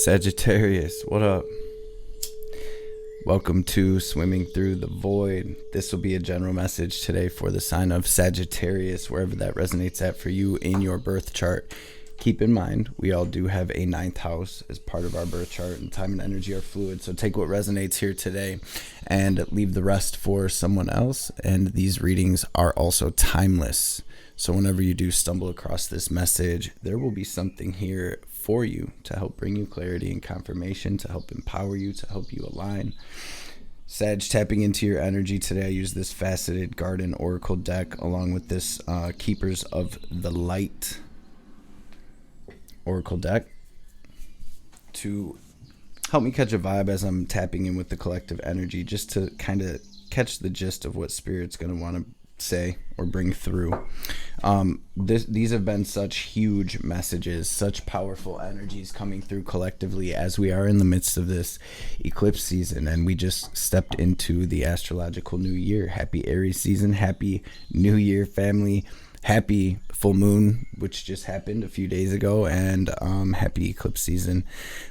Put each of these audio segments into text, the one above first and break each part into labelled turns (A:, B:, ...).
A: Sagittarius, what up? Welcome to Swimming Through the Void. This will be a general message today for the sign of Sagittarius, wherever that resonates at for you in your birth chart. Keep in mind, we all do have a ninth house as part of our birth chart, and time and energy are fluid. So take what resonates here today and leave the rest for someone else. And these readings are also timeless. So whenever you do stumble across this message, there will be something here for you to help bring you clarity and confirmation, to help empower you, to help you align. Sag, tapping into your energy today, I use this Faceted Garden Oracle deck along with this Keepers of the Light Oracle deck to help me catch a vibe as I'm tapping in with the collective energy, just to kind of catch the gist of what Spirit's going to want to say or bring through. These have been such huge messages, such powerful energies coming through collectively as we are in the midst of this eclipse season, and we just stepped into the astrological new year. Happy Aries season, happy new year, family. Happy full moon, which just happened a few days ago, and happy eclipse season.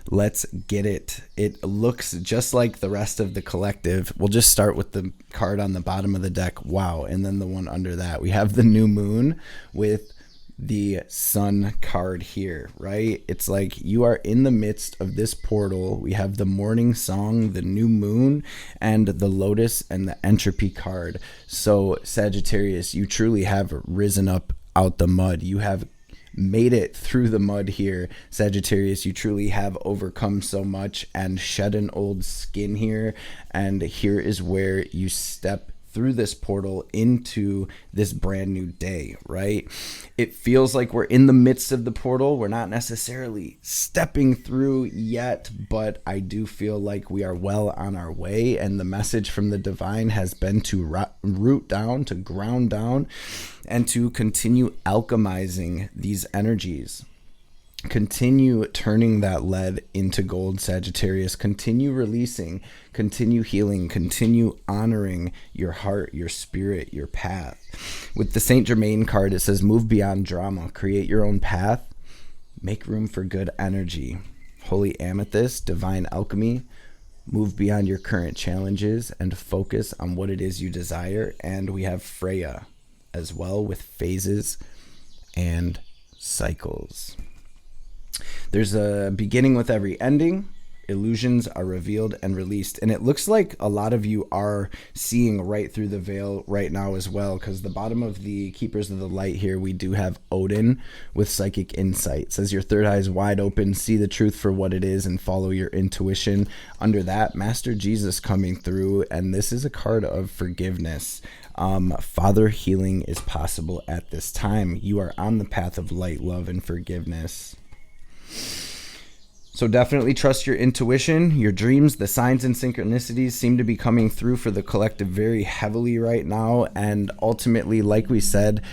A: Let's get it. It looks just like the rest of the collective. We'll just start with the card on the bottom of the deck. Wow. And then the one under that. We have the new moon with the sun card here, right? It's like you are in the midst of this portal. We have the morning song, the new moon, and the lotus and the entropy card. So Sagittarius, you truly have risen up out the mud. You have made it through the mud here. Sagittarius, you truly have overcome so much and shed an old skin here. And here is where you step through this portal into this brand new day, right? It feels like we're in the midst of the portal. We're not necessarily stepping through yet, but I do feel like we are well on our way. And the message from the divine has been to root down, to ground down, and to continue alchemizing these energies. Continue turning that lead into gold, Sagittarius. Continue releasing, continue healing, continue honoring your heart, your spirit, your path. With the Saint Germain card, it says, move beyond drama, create your own path, make room for good energy. Holy Amethyst, divine alchemy, move beyond your current challenges and focus on what it is you desire. And we have Freya as well with phases and cycles. There's a beginning with every ending. Illusions are revealed and released. And it looks like a lot of you are seeing right through the veil right now as well, because the bottom of the Keepers of the Light here, we do have Odin with psychic insight. It says your third eye is wide open, see the truth for what it is and follow your intuition. Under that, Master Jesus coming through, and this is a card of forgiveness. Father healing is possible at this time. You are on the path of light, love, and forgiveness. So definitely trust your intuition, your dreams. The signs and synchronicities seem to be coming through for the collective very heavily right now. And ultimately, like we said,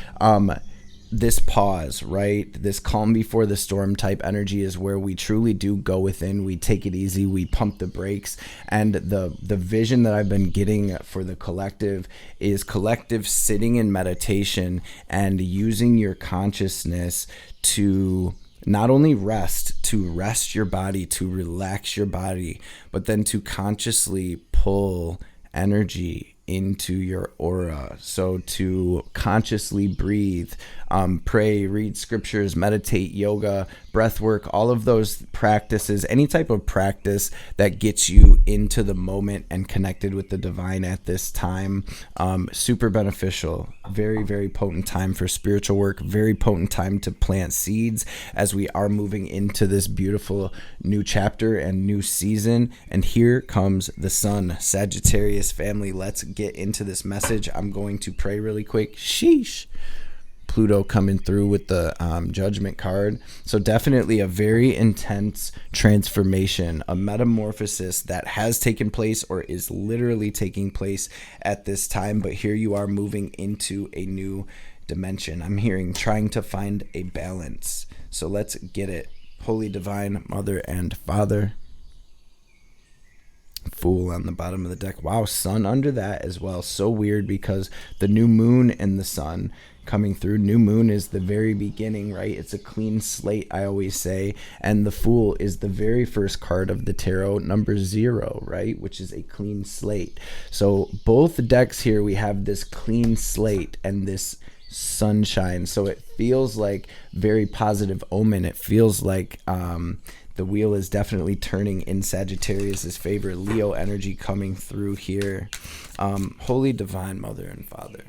A: this pause, right? This calm before the storm type energy is where we truly do go within. We take it easy. We pump the brakes. And the vision that I've been getting for the collective is collective sitting in meditation and using your consciousness to not only to rest your body, to relax your body, but then to consciously pull energy into your aura. So to consciously breathe, pray, read scriptures, meditate, yoga, breath work, all of those practices, any type of practice that gets you into the moment and connected with the divine at this time. Super beneficial. Very, very potent time for spiritual work. Very potent time to plant seeds as we are moving into this beautiful new chapter and new season. And here comes the sun. Sagittarius family, let's get into this message. I'm going to pray really quick. Sheesh. Pluto coming through with the judgment card. So definitely a very intense transformation, a metamorphosis that has taken place or is literally taking place at this time. But here you are moving into a new dimension. I'm hearing trying to find a balance. So let's get it. Holy Divine Mother and Father. Fool on the bottom of the deck. Wow, sun under that as well. So weird because the new moon and the sun coming through. New moon is the very beginning, right? It's a clean slate, I always say. And the Fool is the very first card of the tarot, number 0, right? Which is a clean slate. So both decks here, we have this clean slate and this sunshine. So it feels like very positive omen. It feels like the wheel is definitely turning in Sagittarius's favor. Leo energy coming through here. Holy Divine Mother and Father,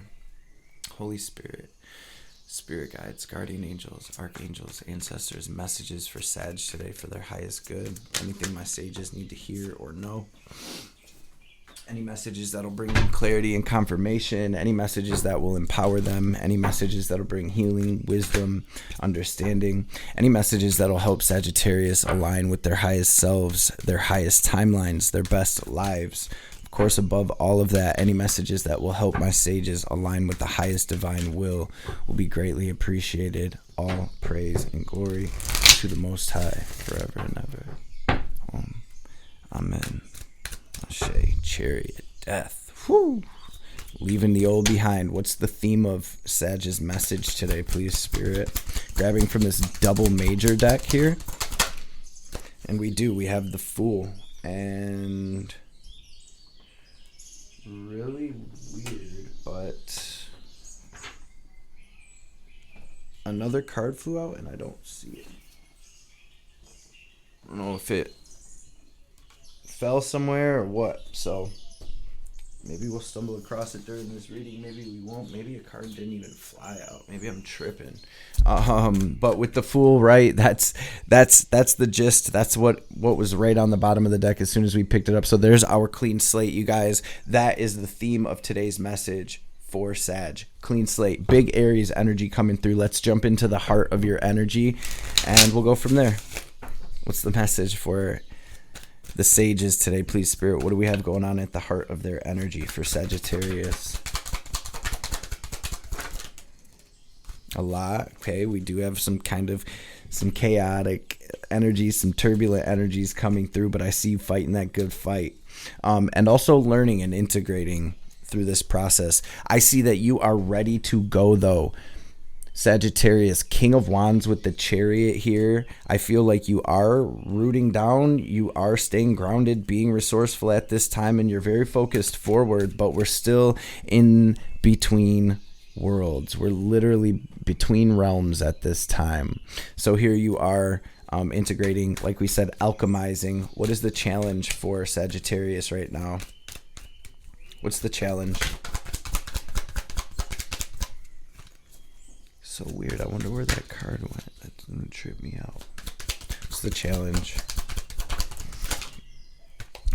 A: Holy Spirit, Spirit guides, guardian angels, archangels, ancestors, messages for Sag today for their highest good. Anything my sages need to hear or know. Any messages that'll bring them clarity and confirmation. Any messages that will empower them. Any messages that'll bring healing, wisdom, understanding. Any messages that'll help Sagittarius align with their highest selves, their highest timelines, their best lives. Of course, above all of that, any messages that will help my sages align with the highest divine will be greatly appreciated. All praise and glory to the Most High, forever and ever. Amen. Ashe, chariot, death. Whew. Leaving the old behind. What's the theme of Sag's message today, please, Spirit? Grabbing from this double major deck here. And we have the Fool. And really weird, but another card flew out and I don't see it. I don't know if it fell somewhere or what, so maybe we'll stumble across it during this reading, maybe we won't, maybe a card didn't even fly out, maybe I'm tripping. But with the Fool, right, that's the gist. That's what was right on the bottom of the deck as soon as we picked it up. So there's our clean slate, you guys. That is the theme of today's message for Sag. Clean slate, big Aries energy coming through. Let's jump into the heart of your energy and we'll go from there. What's the message for the sages today, please, Spirit? What do we have going on at the heart of their energy for Sagittarius? A lot. Okay, we do have some chaotic energies, some turbulent energies coming through, but I see you fighting that good fight. And also learning and integrating through this process. I see that you are ready to go, though. Sagittarius, King of Wands with the Chariot here. I feel like you are rooting down. You are staying grounded, being resourceful at this time, and you're very focused forward, but we're still in between worlds. We're literally between realms at this time. So here you are integrating, like we said, alchemizing. What is the challenge for Sagittarius right now? What's the challenge? So weird. I wonder where that card went. That's gonna trip me out. What's the challenge?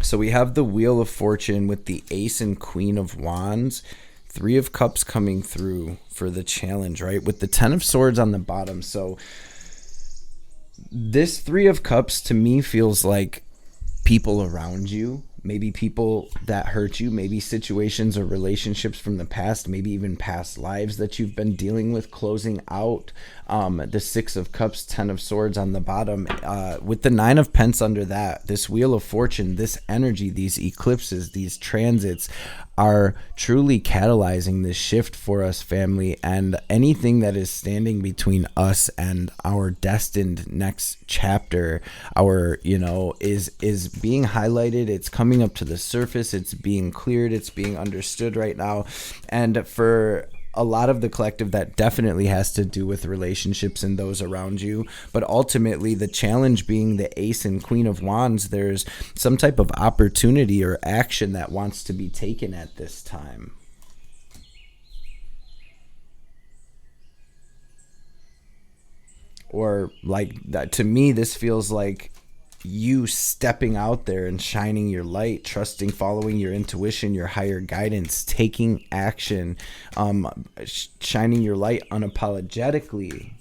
A: So we have the Wheel of Fortune with the Ace and Queen of Wands. 3 of Cups coming through for the challenge, right? With the 10 of Swords on the bottom. So this 3 of Cups to me feels like people around you. Maybe people that hurt you, maybe situations or relationships from the past, maybe even past lives that you've been dealing with, closing out. The 6 of Cups, 10 of Swords on the bottom, with the 9 of Pence under that. This Wheel of Fortune, this energy, these eclipses, these transits are truly catalyzing this shift for us, family, and anything that is standing between us and our destined next chapter, is being highlighted. It's coming up to the surface. It's being cleared. It's being understood right now. And for a lot of the collective, that definitely has to do with relationships and those around you. But ultimately, the challenge being the Ace and Queen of Wands, there's some type of opportunity or action that wants to be taken at this time. Or like that, to me, this feels like you stepping out there and shining your light, trusting, following your intuition, your higher guidance, taking action, shining your light unapologetically.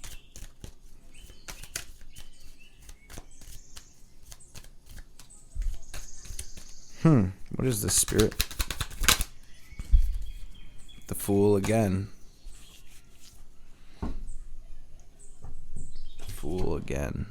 A: What is this, Spirit? The Fool again. The Fool again.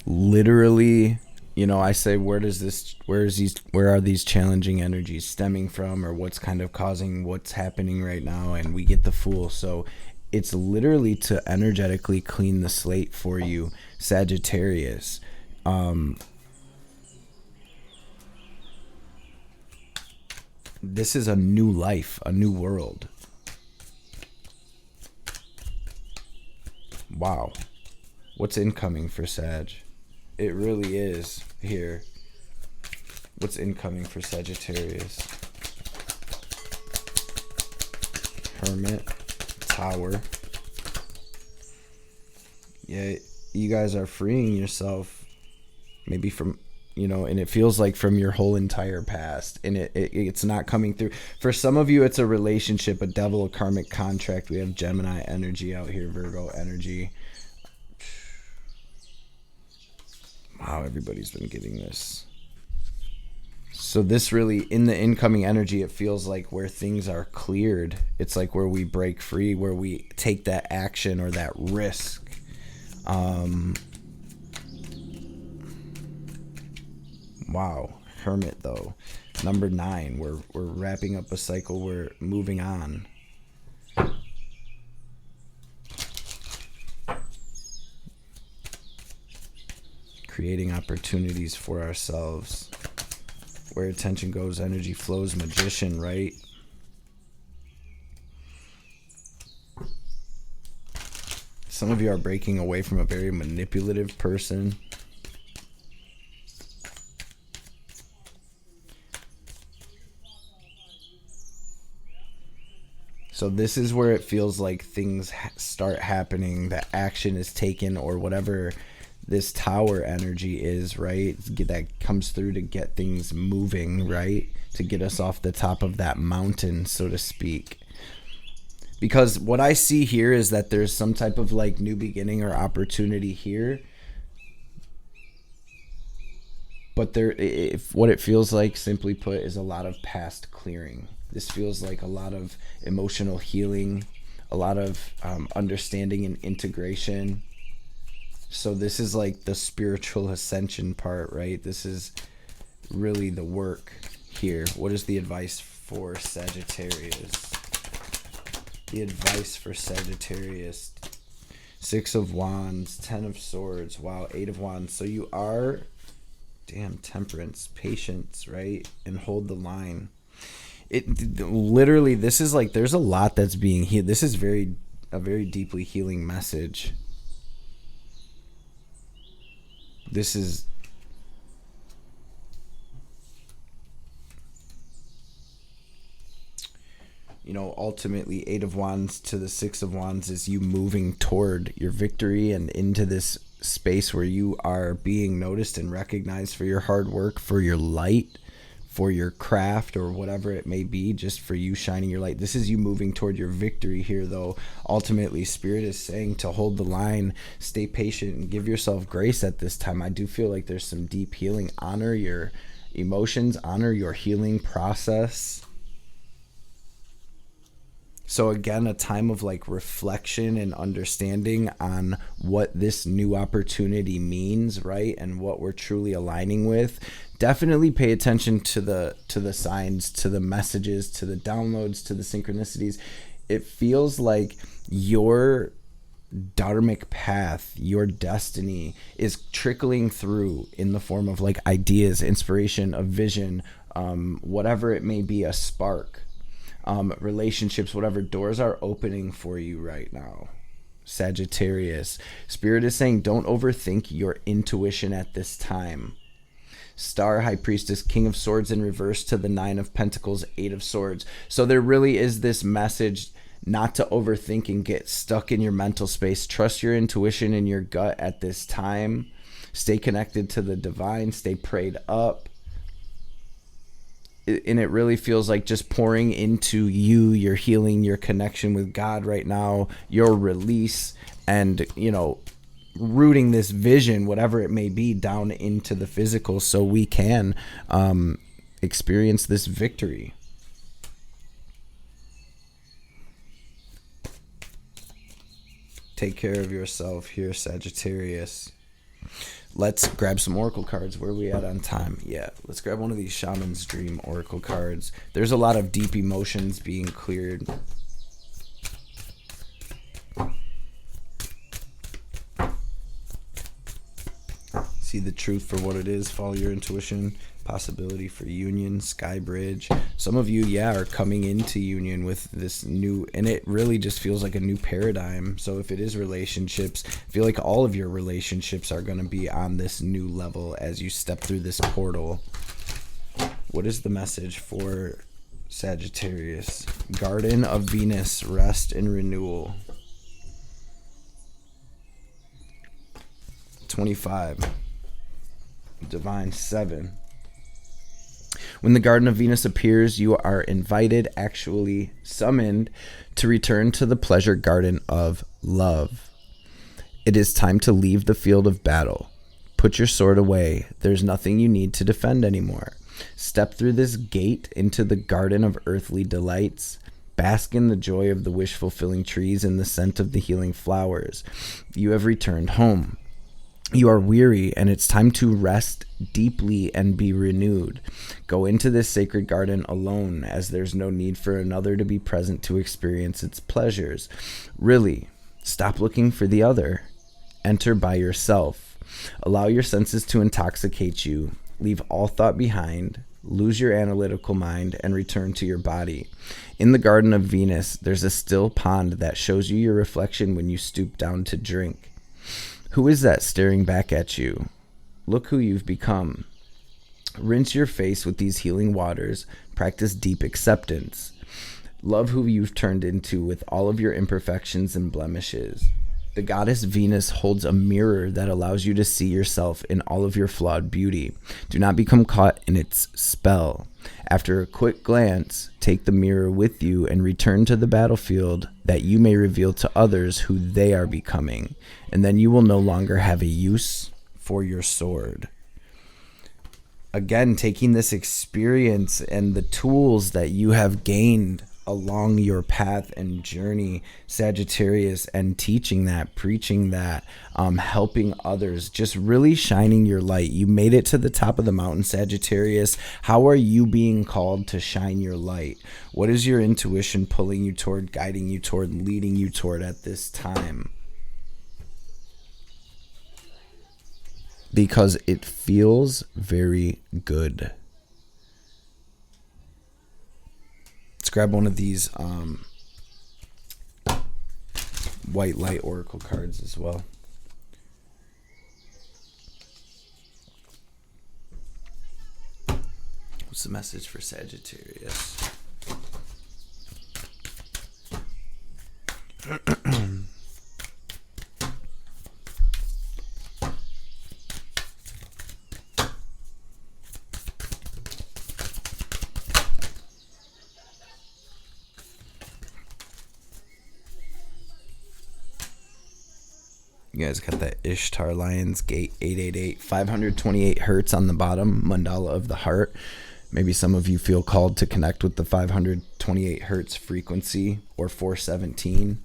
A: Literally I say, where are these challenging energies stemming from, or what's kind of causing what's happening right now? And we get the Fool. So it's literally to energetically clean the slate for you, Sagittarius. This is a new life, a new world. Wow. What's incoming for Sag? It really is here. What's incoming for Sagittarius? Hermit, Tower. Yeah, you guys are freeing yourself maybe from, and it feels like from your whole entire past, and it's not coming through. For some of you, it's a relationship, a devil, a karmic contract. We have Gemini energy out here, Virgo energy. Wow, everybody's been getting this. So this really, in the incoming energy, it feels like where things are cleared. It's like where we break free, where we take that action or that risk. Wow, Hermit though. Number 9, we're wrapping up a cycle. We're moving on. Creating opportunities for ourselves. Where attention goes, energy flows. Magician, right? Some of you are breaking away from a very manipulative person. So this is where it feels like things start happening, that action is taken, or whatever this Tower energy is, right? That comes through to get things moving, right? To get us off the top of that mountain, so to speak. Because what I see here is that there's some type of like new beginning or opportunity here. But what it feels like, simply put, is a lot of past clearing. This feels like a lot of emotional healing, a lot of understanding and integration. So this is like the spiritual ascension part, right? This is really the work here. What is the advice for Sagittarius? The advice for Sagittarius. 6 of Wands, 10 of Swords. Wow, 8 of Wands. So you are, Temperance, patience, right? And hold the line. It literally, this is like, there's a lot that's being healed. This is a very deeply healing message. This is, ultimately 8 of Wands to the 6 of Wands is you moving toward your victory and into this space where you are being noticed and recognized for your hard work, for your light, for your craft, or whatever it may be, just for you shining your light. This is you moving toward your victory here, though. Ultimately, Spirit is saying to hold the line, stay patient, and give yourself grace at this time. I do feel like there's some deep healing. Honor your emotions, honor your healing process. So again, a time of like reflection and understanding on what this new opportunity means, right? And what we're truly aligning with. Definitely pay attention to the signs, to the messages, to the downloads, to the synchronicities. It feels like your dharmic path, your destiny is trickling through in the form of like ideas, inspiration, a vision, whatever it may be, a spark. Relationships, whatever doors are opening for you right now, Sagittarius. Spirit is saying don't overthink your intuition at this time. Star, High Priestess, King of Swords in reverse to the 9 of Pentacles, 8 of Swords. So there really is this message not to overthink and get stuck in your mental space. Trust your intuition and your gut at this time. Stay connected to the divine. Stay prayed up. And it really feels like just pouring into you, your healing, your connection with God right now, your release, and, rooting this vision, whatever it may be, down into the physical so we can experience this victory. Take care of yourself here, Sagittarius. let's grab some oracle cards. Where are we at on time? Yeah, let's grab one of these Shaman's Dream oracle cards. There's a lot of deep emotions being cleared. See the truth for what it is. Follow your intuition. Possibility for union. Sky bridge. Some of you, are coming into union with this new, and it really just feels like a new paradigm. So if it is relationships, I feel like all of your relationships are going to be on this new level as you step through this portal. What is the message for Sagittarius? Garden of Venus, rest and renewal. 25. Divine 7. When the Garden of Venus appears, you are invited, actually summoned, to return to the pleasure garden of love. It is time to leave the field of battle. Put your sword away. There's nothing you need to defend anymore. Step through this gate into the garden of earthly delights. Bask in the joy of the wish-fulfilling trees and the scent of the healing flowers. You have returned home. You are weary, and it's time to rest deeply and be renewed. Go into this sacred garden alone, as there's no need for another to be present to experience its pleasures. Really, stop looking for the other. Enter by yourself. Allow your senses to intoxicate you. Leave all thought behind. Lose your analytical mind and return to your body. In the Garden of Venus, there's a still pond that shows you your reflection when you stoop down to drink. Who is that staring back at you? Look who you've become. Rinse your face with these healing waters. Practice deep acceptance. Love who you've turned into with all of your imperfections and blemishes. The goddess Venus holds a mirror that allows you to see yourself in all of your flawed beauty. Do not become caught in its spell. After a quick glance, take the mirror with you and return to the battlefield that you may reveal to others who they are becoming. And then you will no longer have a use for your sword. Again, taking this experience and the tools that you have gained along your path and journey, Sagittarius, and teaching that, preaching that, helping others, just really shining your light. You made it to the top of the mountain, Sagittarius. How are you being called to shine your light? What is your intuition pulling you toward, guiding you toward, leading you toward at this time? Because it feels very good. Let's grab one of these white light oracle cards as well. What's the message for Sagittarius? You guys got that Ishtar Lions Gate 888, 528 hertz on the bottom, mandala of the heart. Maybe some of you feel called to connect with the 528 hertz frequency, or 417.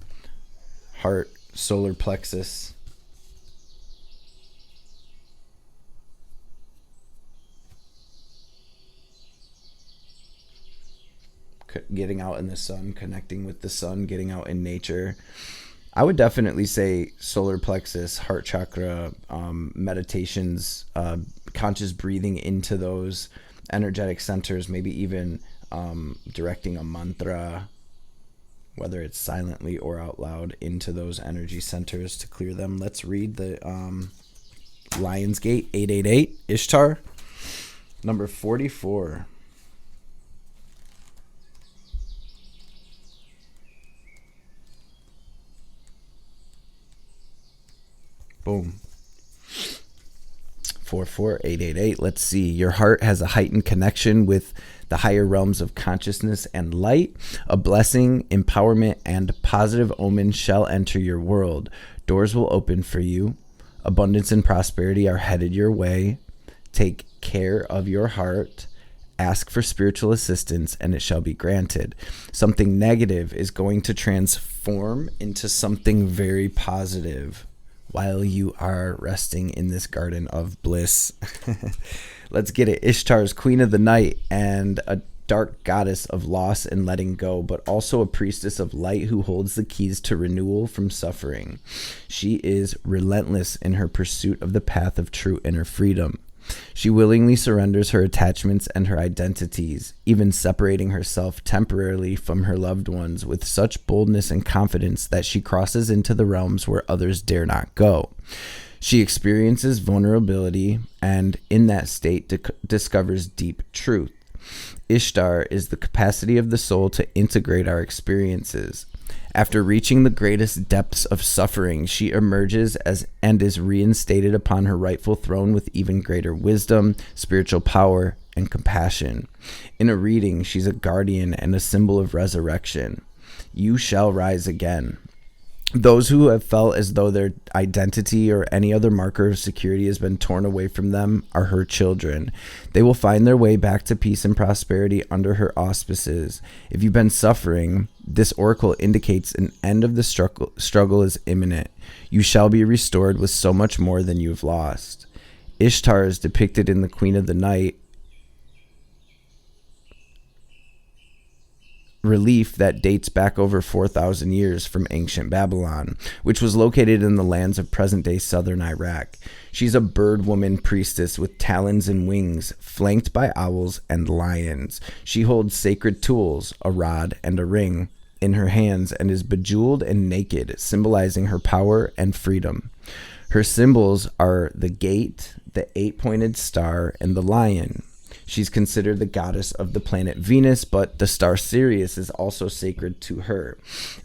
A: Heart, solar plexus. Getting out in the sun, connecting with the sun, getting out in nature. I would definitely say solar plexus, heart chakra, meditations, conscious breathing into those energetic centers, maybe even directing a mantra, whether it's silently or out loud, into those energy centers to clear them. Let's read the Lionsgate 888, Ishtar, number 44. Boom. 44888. Let's see. Your heart has a heightened connection with the higher realms of consciousness and light. A blessing, empowerment, and positive omen shall enter your world. Doors will open for you. Abundance and prosperity are headed your way. Take care of your heart. Ask for spiritual assistance, and it shall be granted. Something negative is going to transform into something very positive. while you are resting in this garden of bliss. Let's get it. Ishtar is queen of the night and a dark goddess of loss and letting go, but also a priestess of light who holds the keys to renewal from suffering. She is relentless in her pursuit of the path of true inner freedom. She willingly surrenders her attachments and her identities, even separating herself temporarily from her loved ones with such boldness and confidence that she crosses into the realms where others dare not go. She experiences vulnerability and, in that state, discovers deep truth. Ishtar is the capacity of the soul to integrate our experiences. After reaching the greatest depths of suffering, she emerges and is reinstated upon her rightful throne with even greater wisdom, spiritual power, and compassion. In a reading, she's a guardian and a symbol of resurrection. You shall rise again. Those who have felt as though their identity or any other marker of security has been torn away from them are her children. They will find their way back to peace and prosperity under her auspices. If you've been suffering, this oracle indicates an end of the struggle is imminent. You shall be restored with so much more than you've lost. Ishtar is depicted in the Queen of the Night relief that dates back over 4,000 years from ancient Babylon, which was located in the lands of present-day southern Iraq. She's a bird woman priestess with talons and wings, flanked by owls and lions. She holds sacred tools, a rod and a ring, in her hands and is bejeweled and naked, symbolizing her power and freedom. Her symbols are the gate, the 8-pointed star, and the lion. She's considered the goddess of the planet Venus, but the star Sirius is also sacred to her.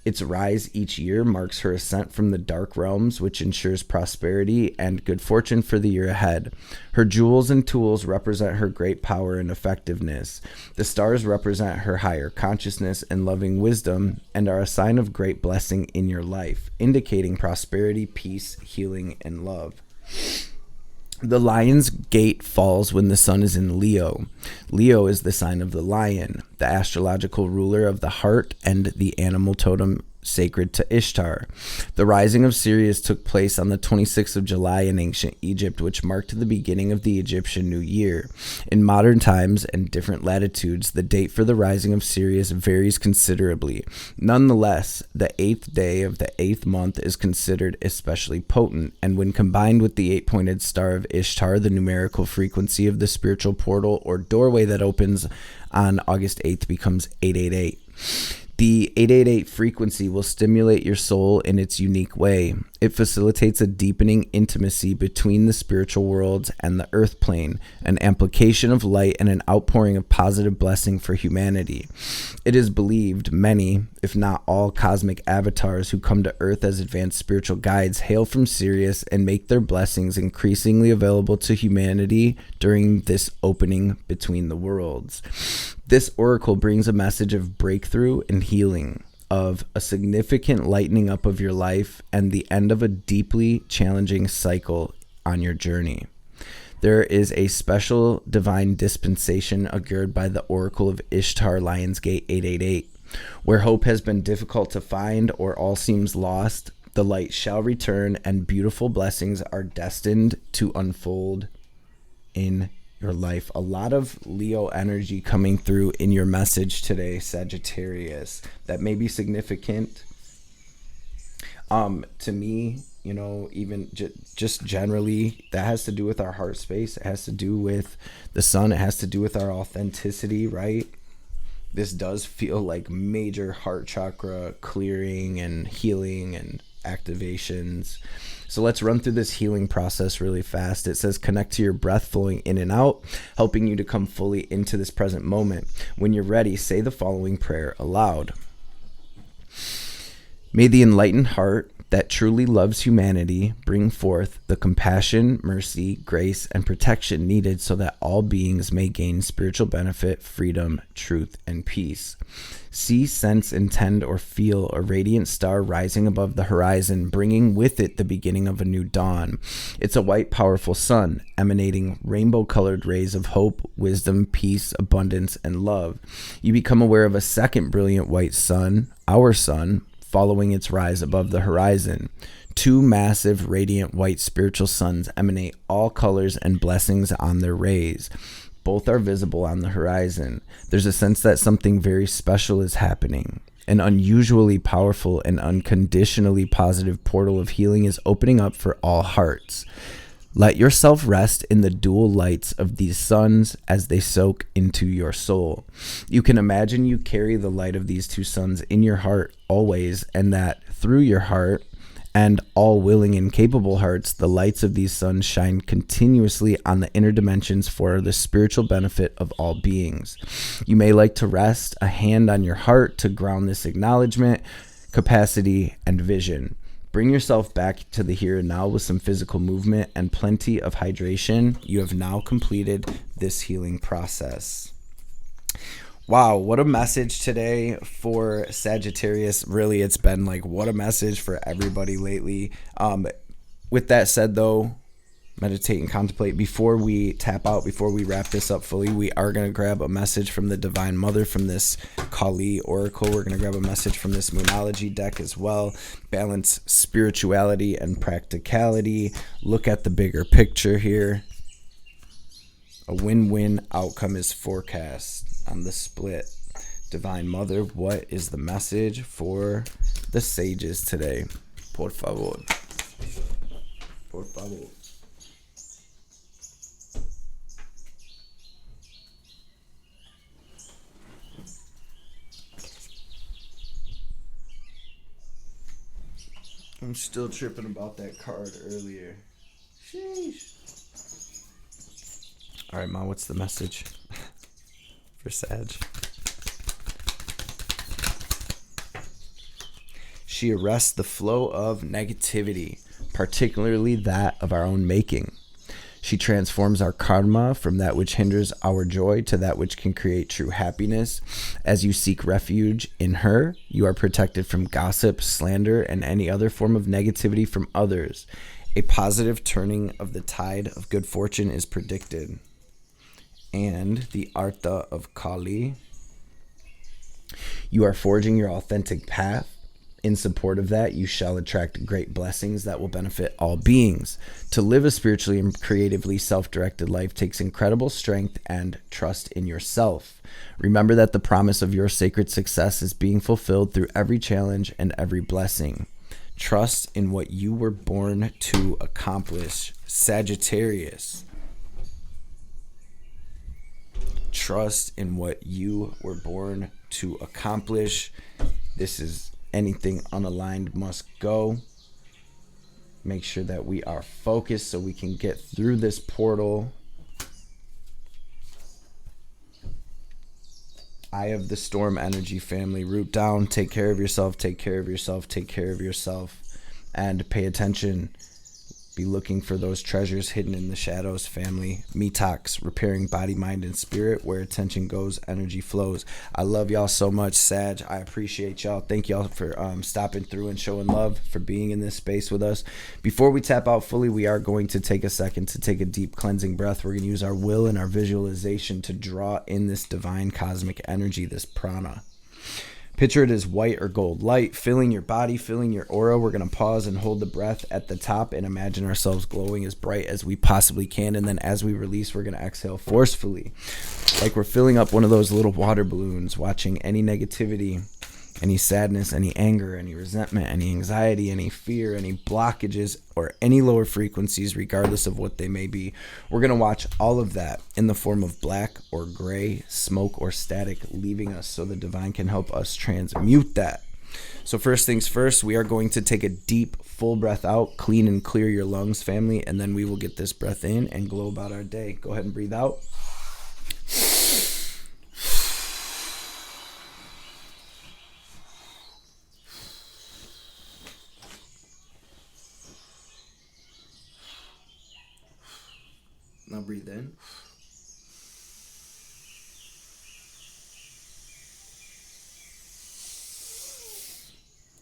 A: Its rise each year marks her ascent from the dark realms, which ensures prosperity and good fortune for the year ahead. Her jewels and tools represent her great power and effectiveness. The stars represent her higher consciousness and loving wisdom and are a sign of great blessing in your life, indicating prosperity, peace, healing, and love. The lion's gate falls when the sun is in Leo. Leo is the sign of the lion, the astrological ruler of the heart and the animal totem sacred to Ishtar. The rising of Sirius took place on the 26th of July in ancient Egypt, which marked the beginning of the Egyptian New Year. In modern times and different latitudes, the date for the rising of Sirius varies considerably. Nonetheless, the 8th day of the 8th month is considered especially potent, and when combined with the 8-pointed star of Ishtar, the numerical frequency of the spiritual portal or doorway that opens on August 8th becomes 888. The 888 frequency will stimulate your soul in its unique way. It facilitates a deepening intimacy between the spiritual worlds and the earth plane, an amplification of light and an outpouring of positive blessing for humanity. It is believed many, if not all, cosmic avatars who come to earth as advanced spiritual guides hail from Sirius and make their blessings increasingly available to humanity during this opening between the worlds. This oracle brings a message of breakthrough and healing, of a significant lightening up of your life and the end of a deeply challenging cycle on your journey. There is a special divine dispensation augured by the oracle of Ishtar, Lionsgate 888. Where hope has been difficult to find or all seems lost, the light shall return and beautiful blessings are destined to unfold in your life. A lot of Leo energy coming through in your message today, Sagittarius. That may be significant. To me, you know, even just generally, that has to do with our heart space. It has to do with the sun. It has to do with our authenticity, right? This does feel like major heart chakra clearing and healing and activations. So let's run through this healing process really fast. It says connect to your breath flowing in and out, helping you to come fully into this present moment. When you're ready, say the following prayer aloud. May the enlightened heart that truly loves humanity bring forth the compassion, mercy, grace, and protection needed so that all beings may gain spiritual benefit, freedom, truth, and peace. See, sense, intend, or feel a radiant star rising above the horizon, bringing with it the beginning of a new dawn. It's a white, powerful sun, emanating rainbow-colored rays of hope, wisdom, peace, abundance, and love. You become aware of a second brilliant white sun, our sun, following its rise above the horizon. Two massive, radiant white spiritual suns emanate all colors and blessings on their rays. Both are visible on the horizon. There's a sense that something very special is happening. An unusually powerful and unconditionally positive portal of healing is opening up for all hearts. Let yourself rest in the dual lights of these suns as they soak into your soul. You can imagine you carry the light of these two suns in your heart always, and that through your heart and all willing and capable hearts, the lights of these suns shine continuously on the inner dimensions for the spiritual benefit of all beings. You may like to rest a hand on your heart to ground this acknowledgement, capacity, and vision. Bring yourself back to the here and now with some physical movement and plenty of hydration. You have now completed this healing process. Wow, what a message today for Sagittarius. Really, it's been like, what a message for everybody lately. With that said, though, meditate and contemplate. Before we tap out, before we wrap this up fully, we are going to grab a message from the Divine Mother from this Kali Oracle. We're going to grab a message from this Moonology deck as well. Balance spirituality and practicality. Look at the bigger picture here. A win-win outcome is forecast on the split. Divine Mother, what is the message for the sages today? Por favor. Por favor. I'm still tripping about that card earlier. Sheesh. All right, Ma, what's the message for Sag? She arrests the flow of negativity, particularly that of our own making. She transforms our karma from that which hinders our joy to that which can create true happiness. As you seek refuge in her, you are protected from gossip, slander, and any other form of negativity from others. A positive turning of the tide of good fortune is predicted. And the Artha of Kali. You are forging your authentic path. In support of that, you shall attract great blessings that will benefit all beings. To live a spiritually and creatively self-directed life takes incredible strength and trust in yourself. Remember that the promise of your sacred success is being fulfilled through every challenge and every blessing. Trust in what you were born to accomplish, Sagittarius. Trust in what you were born to accomplish. This is anything unaligned must go. Make sure that we are focused so we can get through this portal. Eye of the Storm energy, family. Root down. Take care of yourself. Take care of yourself. Take care of yourself. And pay attention. Be looking for those treasures hidden in the shadows, family. Metox, repairing body, mind, and spirit. Where attention goes, energy flows. I love y'all so much, Sag. I appreciate y'all. Thank y'all for stopping through and showing love, for being in this space with us. Before we tap out fully, we are going to take a second to take a deep cleansing breath. We're going to use our will and our visualization to draw in this divine cosmic energy, this prana. Picture it as white or gold light filling your body, filling your aura. We're going to pause and hold the breath at the top and imagine ourselves glowing as bright as we possibly can. And then as we release, we're going to exhale forcefully, like we're filling up one of those little water balloons, watching any negativity, any sadness, any anger, any resentment, any anxiety, any fear, any blockages, or any lower frequencies, regardless of what they may be. We're going to watch all of that in the form of black or gray, smoke or static, leaving us so the divine can help us transmute that. So first things first, we are going to take a deep, full breath out, clean and clear your lungs, family, and then we will get this breath in and glow about our day. Go ahead and breathe out. Now breathe in.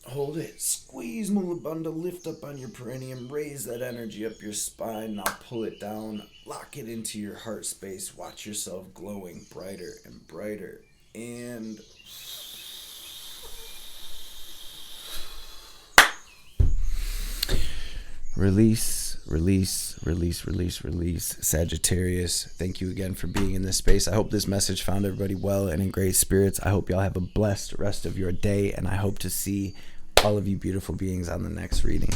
A: Hold it. Squeeze Mula Bandha. Lift up on your perineum. Raise that energy up your spine. Now pull it down. Lock it into your heart space. Watch yourself glowing brighter and brighter. And Release, release, release, release, release. Sagittarius, thank you again for being in this space. I hope this message found everybody well and in great spirits. I hope y'all have a blessed rest of your day, and I hope to see all of you beautiful beings on the next reading.